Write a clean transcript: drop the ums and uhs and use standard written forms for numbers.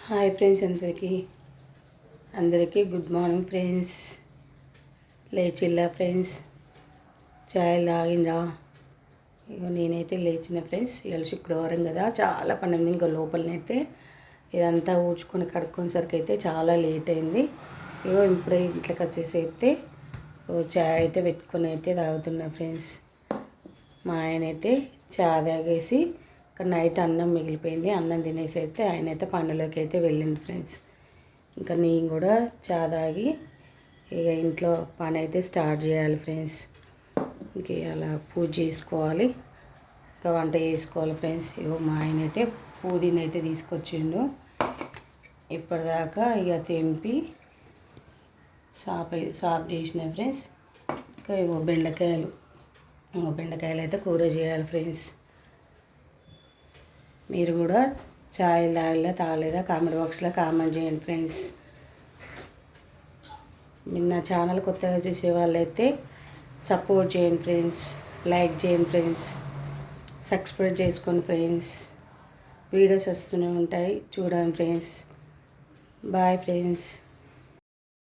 Hi friends, అందరికీ good morning friends. లేచిల్లా friends, చాయ్ తాగిండ్రా? ఇక నేనైతే లేచిన ఫ్రెండ్స్. ఇవాళ శుక్రవారం కదా, చాలా పని ఉంది. ఇంకా లోపలనైతే ఇదంతా ఊడ్చుకొని కడుక్కొనేసరికి అయితే చాలా లేట్ అయింది. ఇగో ఇప్పుడే ఇంట్లోకి వచ్చేసి అయితే చాయ్ అయితే పెట్టుకొని అయితే తాగుతున్నా ఫ్రెండ్స్. మా ఆయన అయితే చాయ్ తాగేసి ఇక్కడ నైట్ అన్నం మిగిలిపోయింది. అన్నం తినేసి అయితే ఆయన అయితే పనులోకి అయితే వెళ్ళింది ఫ్రెండ్స్. ఇంకా నేను కూడా చాయ్ తాగి ఇక ఇంట్లో పని అయితే స్టార్ట్ చేయాలి ఫ్రెండ్స్. ఇంక అలా పూజ చేసుకోవాలి, ఇంకా వంట చేసుకోవాలి ఫ్రెండ్స్. ఇగో మా ఆయన అయితే పుదీనా అయితే తీసుకొచ్చిండు. ఇప్పటిదాకా ఇక తెంపి సాఫ్ చేసిన ఫ్రెండ్స్. ఇంకా ఇగో బెండకాయలు అయితే కూర చేయాలి ఫ్రెండ్స్. మీరు కూడా చాయ్ తాగలేదా కామెంట్ బాక్స్లో కామెంట్ చేయండి ఫ్రెండ్స్. మీరు నా ఛానల్ కొత్తగా చూసే వాళ్ళైతే సపోర్ట్ చేయండి ఫ్రెండ్స్, లైక్ చేయండి ఫ్రెండ్స్, సబ్స్క్రైబ్ చేసుకోండి ఫ్రెండ్స్. వీడియోస్ వస్తూనే ఉంటాయి, చూడండి ఫ్రెండ్స్. Bye friends.